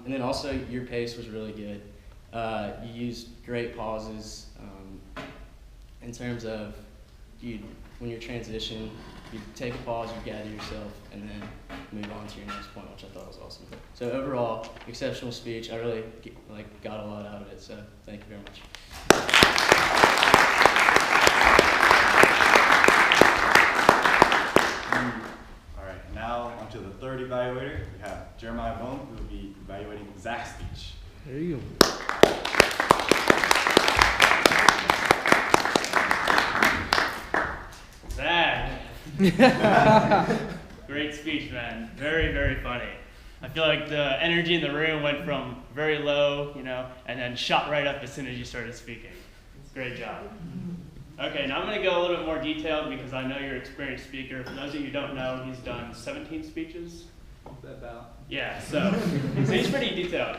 And then also your pace was really good. You used great pauses in terms of when you transition, you take a pause, you gather yourself, and then move on to your next point, which I thought was awesome. So overall, exceptional speech. I really got a lot out of it. So thank you very much. All right, now onto the third evaluator. We have Jeremiah Bohn, who will be evaluating Zack's speech. There you go. Zack. Great speech, man. Very, very funny. I feel like the energy in the room went from very low, and then shot right up as soon as you started speaking. Great job. Okay, now I'm going to go a little bit more detailed because I know you're an experienced speaker. For those of you who don't know, he's done 17 speeches. About. Yeah, so he's pretty detailed.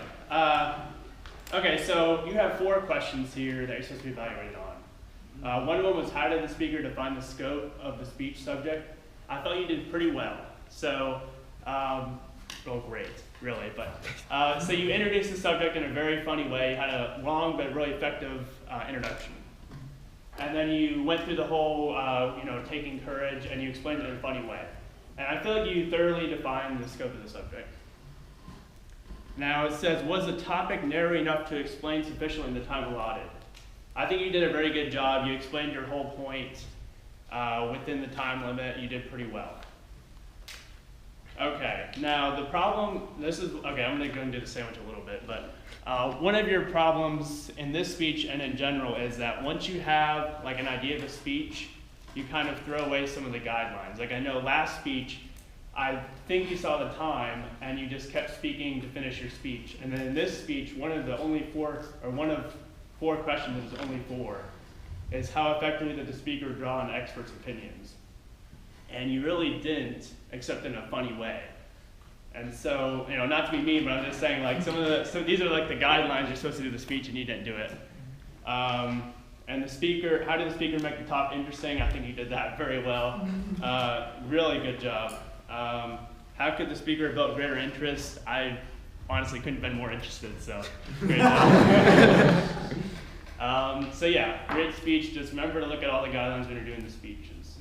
Okay, so you have 4 questions here that you're supposed to be evaluated on. One of them was, how did the speaker define the scope of the speech subject? I thought you did pretty well. So, well, great, really. But so you introduced the subject in a very funny way. You had a long but really effective introduction. And then you went through the whole, taking courage, and you explained it in a funny way. And I feel like you thoroughly defined the scope of the subject. Now it says, was the topic narrow enough to explain sufficiently in the time allotted? I think you did a very good job. You explained your whole point within the time limit. You did pretty well. Okay, now the problem, I'm going to go and do the sandwich a little bit, but one of your problems in this speech and in general is that once you have an idea of a speech, you kind of throw away some of the guidelines. Like I know last speech, I think you saw the time and you just kept speaking to finish your speech. And then in this speech, one of 4 questions, there's only 4, is how effectively did the speaker draw on experts' opinions? And you really didn't, except in a funny way. And so, not to be mean, but I'm just saying, these are the guidelines you're supposed to do the speech, and you didn't do it. And the speaker, how did the speaker make the talk interesting? I think you did that very well. Really good job. How could the speaker have built greater interest? I honestly couldn't have been more interested, so great job. So yeah, great speech. Just remember to look at all the guidelines when you're doing the speeches.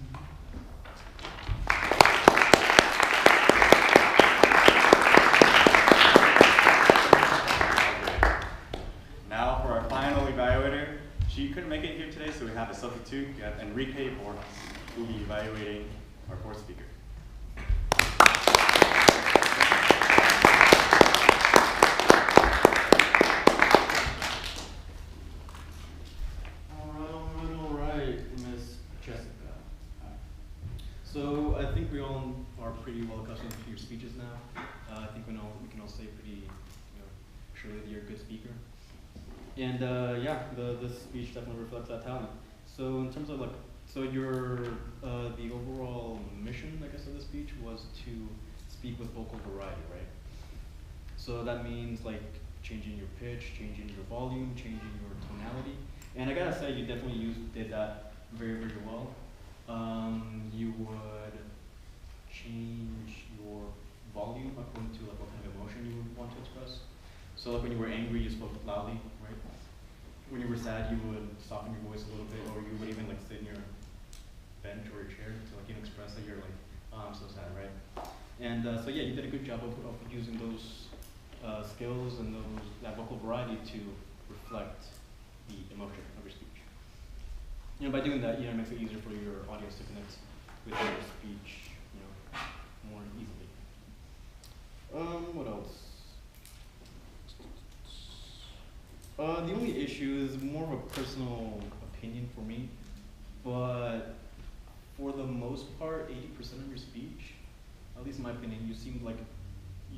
Now for our final evaluator. She couldn't make it here today, so we have a substitute. We have Enrique Born, who will be evaluating our 4th speaker. All right, Miss Jessica. So I think we all are pretty well accustomed to your speeches now. I think we can all say pretty, surely that you're a good speaker. And this speech definitely reflects that talent. So in terms of your the overall mission, I guess, of the speech was to speak with vocal variety, right? So that means changing your pitch, changing your volume, changing your tonality. And I gotta say, you definitely did that very, very well. You would change your volume according to what kind of emotion you would want to express. So when you were angry, you spoke loudly, right? When you were sad, you would soften your voice a little bit, or you would even sit in your bench or your chair to express that you're oh, I'm so sad, right? And so yeah, you did a good job of using those skills and that vocal variety to reflect the emotion of your speech. By doing that, it makes it easier for your audience to connect with your speech, more easily. What else? The only issue is more of a personal opinion for me, but for the most part, 80% of your speech, at least in my opinion, you seemed like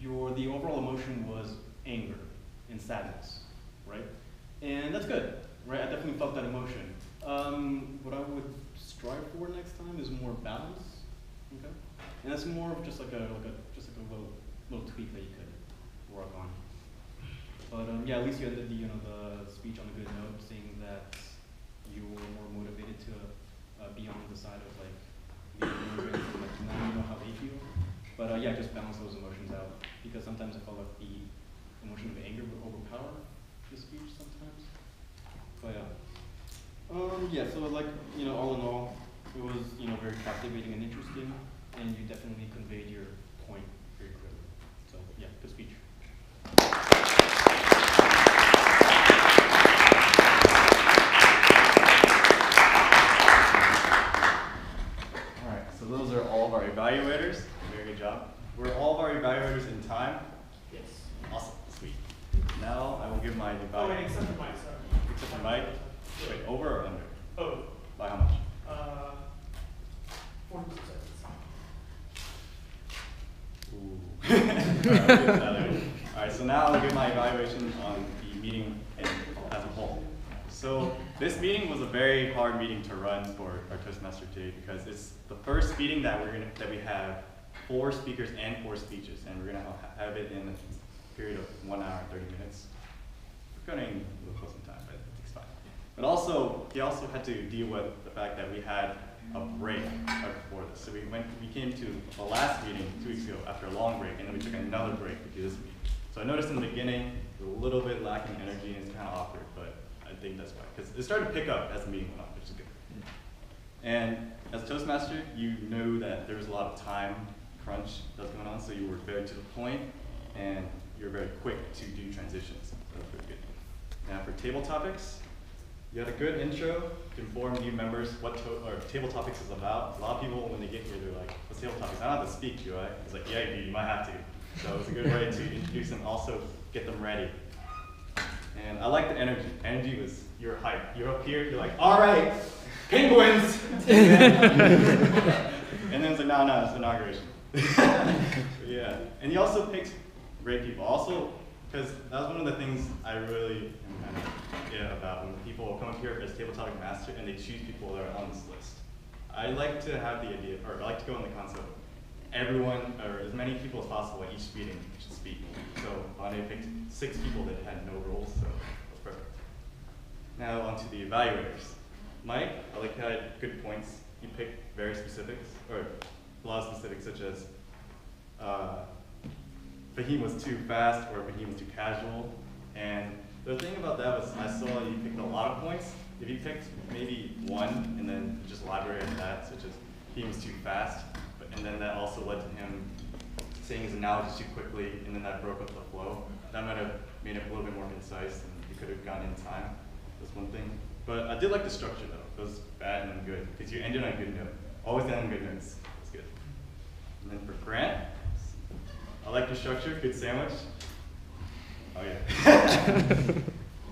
the overall emotion was anger and sadness, right? And that's good, right? I definitely felt that emotion. What I would strive for next time is more balance, okay? And that's more of just a little tweak that you could work on. But yeah, at least you ended the speech on a good note, saying that you were more motivated to be on the side of the immigrants, and now you know how they feel. But yeah, just balance those emotions out, because sometimes I felt like the emotions Yeah, so like, all in all, it was, very captivating and interesting, and you definitely conveyed your point very clearly. So yeah, good speech. All right, so those are all of our evaluators. Very good job. Were all of our evaluators in time? Yes. Awesome, sweet. Now I will give my Oh, wait, evaluator. except for mine, sorry. Except for Mike. Wait, over or under? Oh, By how much? 40 seconds. Ooh. All right, so now I'll give my evaluation on the meeting as a whole. So this meeting was a very hard meeting to run for our Toastmaster today because it's the first meeting that we have 4 speakers and 4 speeches, and we're gonna have it in a period of 1 hour and 30 minutes. We're going a little close in time, but it's fine. But also, he also had to deal with the fact that we had a break right before this. So we came to the last meeting 2 weeks ago after a long break, and then we took another break to do this meeting. So I noticed in the beginning, a little bit lacking energy, and it's kind of awkward, but I think that's why. Because it started to pick up as the meeting went on, which is good. And as a Toastmaster, you knew that there was a lot of time crunch that's going on, so you were very to the point, and you're very quick to do transitions. So that's pretty good. Now for table topics, you had a good intro to inform new members what table topics is about. A lot of people, when they get here, they're like, what's table topics? I don't have to speak, do I? It's like, yeah, you might have to. So it's a good way to introduce them, also get them ready. And I like the energy. Energy was, you're hyped. You're up here, you're like, all right, penguins! And then it's like, no, it's inauguration. Yeah, and you also picked great people. Also, because that was one of the things I really am kind of about when people come up here as table topic master and they choose people that are on this list. I like to have the idea, or I like to go in the concept of everyone, or as many people as possible at each meeting should speak. So Bhanodai picked 6 people that had no roles, so that's perfect. Now on to the evaluators. Mike, I like how you had good points. You picked very specifics, or a lot of specifics, such as Fahim was too fast or Fahim was too casual. And the thing about that was I saw you picked a lot of points. If you picked maybe one and then just elaborate on that, such as Fahim was too fast, and then that also led to him saying his analogies too quickly, and then that broke up the flow. That might have made it a little bit more concise, and you could have gotten in time. That's one thing. But I did like the structure though. It was bad and then good, because you ended on a good note. Always end on good notes. That's good. And then for Grant, I like the structure, good sandwich. Oh yeah.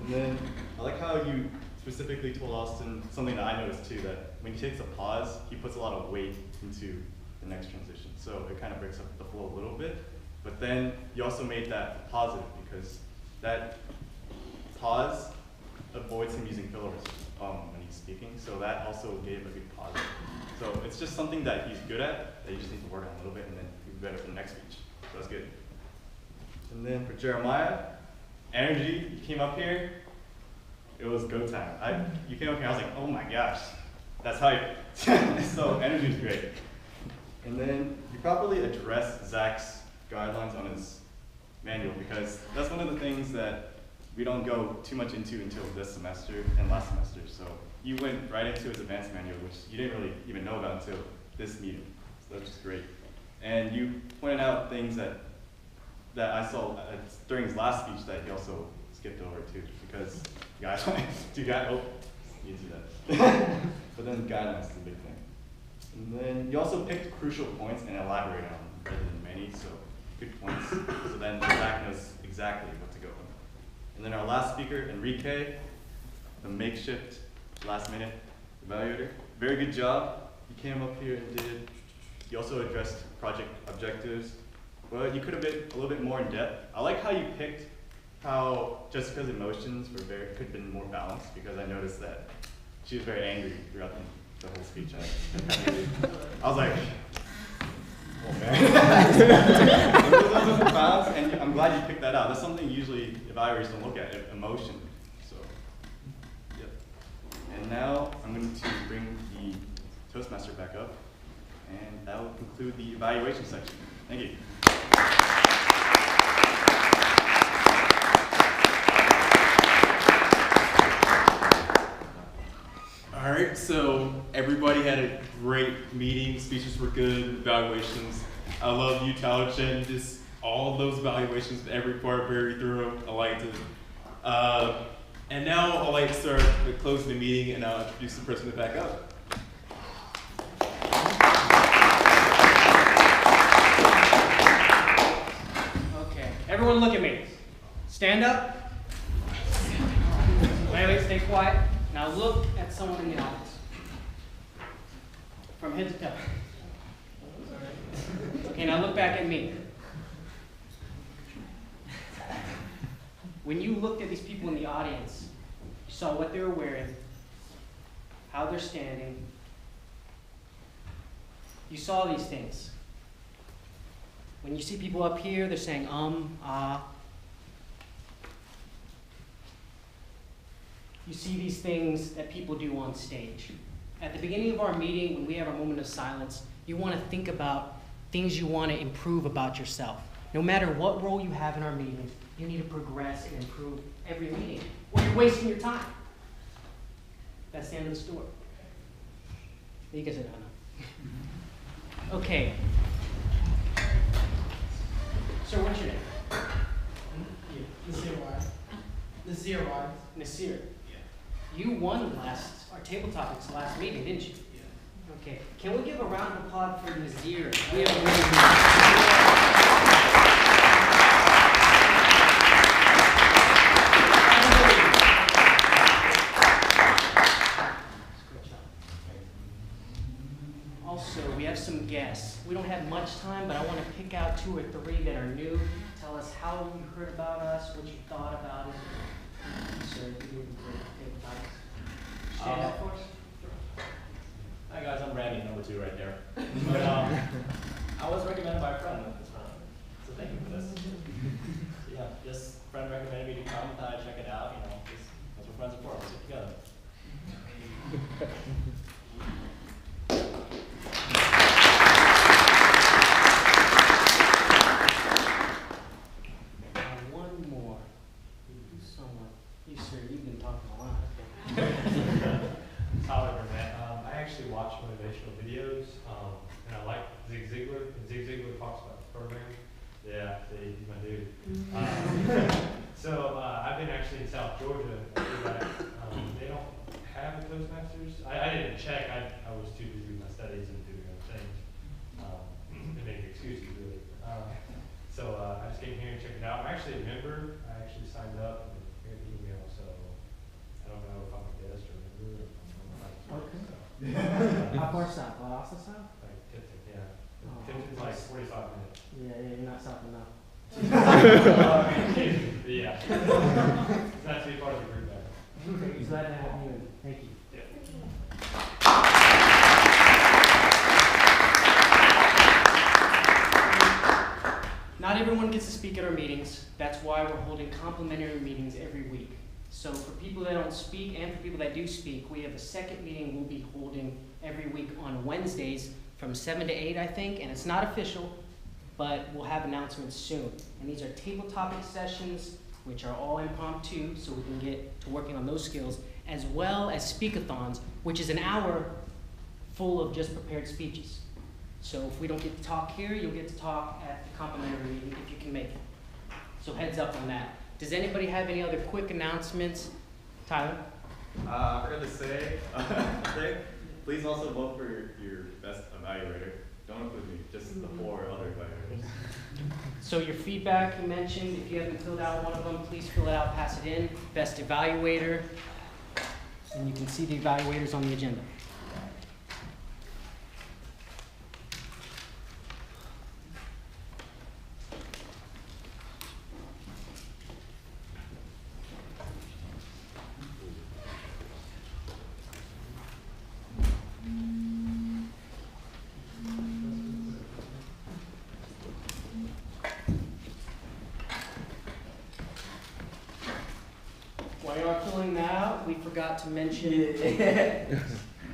And then I like how you specifically told Austin something that I noticed too, that when he takes a pause, he puts a lot of weight into the next transition. So it kind of breaks up the flow a little bit. But then you also made that positive because that pause avoids him using fillers when he's speaking. So that also gave a good positive. So it's just something that he's good at, that you just need to work on a little bit, and then he'll be better for the next speech. So that's good. And then for Jeremiah, energy, you came up here, it was go time. You came up here, I was like, oh my gosh, that's hype. So energy is great. And then you properly addressed Zack's guidelines on his manual, because that's one of the things that we don't go too much into until this semester and last semester. So you went right into his advanced manual, which you didn't really even know about until this meeting. So that's just great. And you pointed out things that I saw during his last speech that he also skipped over too, because guidelines, you see that. But then guidelines is the big thing. And then you also picked crucial points and elaborated on them rather than many, so good points. So then Zack knows exactly what to go with. And then our last speaker, Enrique, the makeshift last minute evaluator. Very good job. You came up here and did. You also addressed project objectives, but you could have been a little bit more in depth. I like how you picked how Jessica's emotions could have been more balanced, because I noticed that she was very angry throughout the whole speech. I was like, oh man. It was a balance, and I'm glad you picked that out. That's something usually evaluators don't look at, emotion. So, yep. And now I'm going to bring the Toastmaster back up, and that will conclude the evaluation section. Thank you. All right. So everybody had a great meeting. Speeches were good. Evaluations. I love you, Tyler Chen. Just all of those evaluations, every part very thorough. I liked it. And now I'd like to start with closing the meeting, and I'll introduce the president back up. Okay, everyone look at me. Stand up. Wait, stay quiet. Now look at someone in the audience. From head to toe. Okay, now look back at me. When you looked at these people in the audience, you saw what they were wearing, how they're standing. You saw these things. When you see people up here, they're saying ah. You see these things that people do on stage. At the beginning of our meeting, when we have our moment of silence, you want to think about things you want to improve about yourself. No matter what role you have in our meetings, you need to progress and improve every meeting, or you're wasting your time. That's the end of the story. You guys are done. Okay. Sir, what's your name? Nasir. Nasir. You won our table topics last meeting, didn't you? Yeah. Okay. Can we give a round of applause for Nasir? We have a Also, we have some guests. We don't have much time, but I want to pick out 2 or 3 that are new. Tell us how you heard about us, what you thought about it. Sir, if you would take the stand up for us. Hi guys, I'm Randy, number 2 right there. But I was recommended by a friend at the time, so thank you for this. Yeah, this friend recommended me to come, thought I'd check it out, you know, that's what friends are for, we'll stick together. One more. Someone. You, sir, you've been talking a lot. Tyler, man. I actually watch motivational videos, and I like Zig Ziglar. And Zig Ziglar talks about the program. Yeah, he's my dude. So I've been actually in South Georgia. They don't have a Toastmasters. I didn't check. I was too busy with my studies and doing other things, and making excuses really. So I just came here and checked it out. I'm actually a member. I actually signed up and got the email, so I don't know if I'm a guest or a member. Okay. So, How far south? Alaska south? like Tipton, yeah. Oh. Tipton's like 45 minutes. Yeah, you're not south enough. Yeah. It's not to be part of the group there. Okay, glad to have you in. Thank you. Not everyone gets to speak at our meetings. That's why we're holding complimentary meetings every week. So for people that don't speak and for people that do speak, we have a second meeting we'll be holding every week on Wednesdays from 7 to 8, I think, and it's not official, but we'll have announcements soon. And these are table topic sessions, which are all impromptu, so we can get to working on those skills, as well as speakathons, which is an hour full of just prepared speeches. So if we don't get to talk here, you'll get to talk at the complimentary meeting if you can make it. So heads up on that. Does anybody have any other quick announcements? Tyler? I forgot to say, please also vote for your best evaluator. Don't include me, just the 4 other evaluators. So your feedback you mentioned, if you haven't filled out one of them, please fill it out, pass it in. Best evaluator. And you can see the evaluators on the agenda. While you are filling that out, we forgot to mention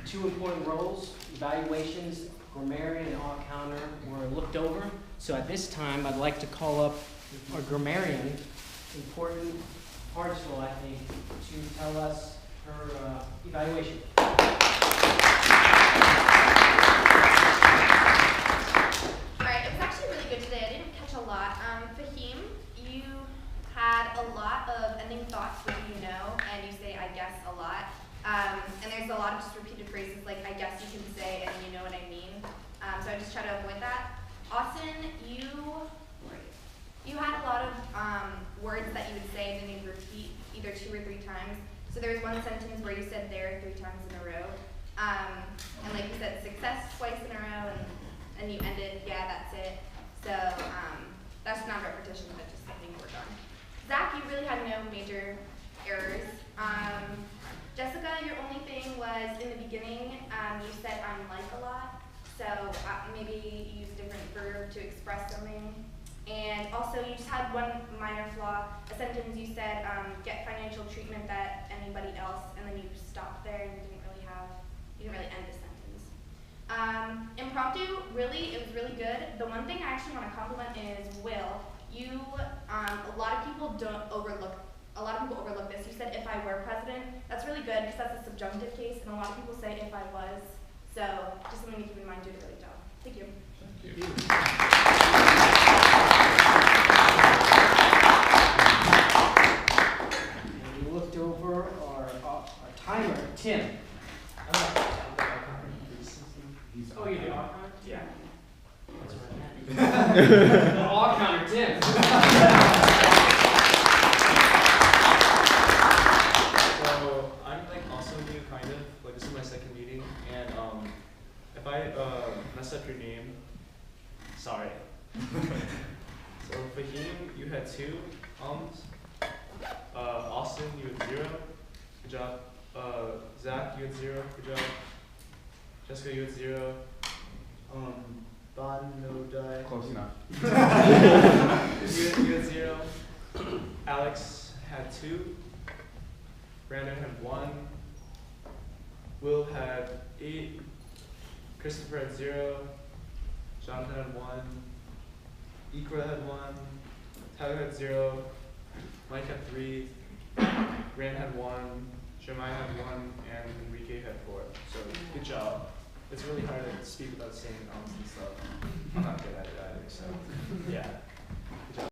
2 important roles, evaluations, grammarian and all counter were looked over. So at this time, I'd like to call up our grammarian, important parts role, I think, to tell us her evaluation. Alright, it was actually really good today. I didn't catch a lot. Fahim, you had a lot of ending thoughts with you know, and you say I guess a lot. And there's a lot of just repeated phrases like I guess you can say and you know what I mean. So I just try to avoid that. Austin, you had a lot of words that you would say and then you'd repeat either 2 or 3 times. So there was one sentence where you said there 3 times in a row. And like you said, success twice in a row, and you ended, yeah, that's it. So that's not repetition, but just something to work on. Zack, you really had no major errors. Jessica, your only thing was in the beginning, you said I'm like a lot. So maybe you use a different verb to express something. And also you just had one minor flaw. A sentence you said, get financial treatment that anybody else, and then you stopped there and you didn't really end the sentence. Impromptu, really, it was really good. The one thing I actually want to compliment is Will. You, a lot of people overlook this. You said if I were president. That's really good because that's a subjunctive case, and a lot of people say if I was. So just something to keep in mind. You did a great job. Thank you. Thank you. And we looked over our timer, Tim. Oh, you're the odd counter? Yeah. The odd counter, Tim. So I'm like also new, kind of. Like this is my second meeting, and if I mess up your name, sorry. So Fahim, you had 2 Austin, you had 0. Good job. Zack, you had 0. Good job. Jessica, you had 0. Bhanodai. Close enough. You had 0. Alex had 2. Brandon had 1. Will had 8. Christopher had 0. Jonathan had 1. Ikra had 1. Tyler had 0. Mike had 3. Rand had 1. Shemai had 1. And Enrique had 4. So good job. It's really hard to speak without saying and stuff. I'm not good at it either, so yeah.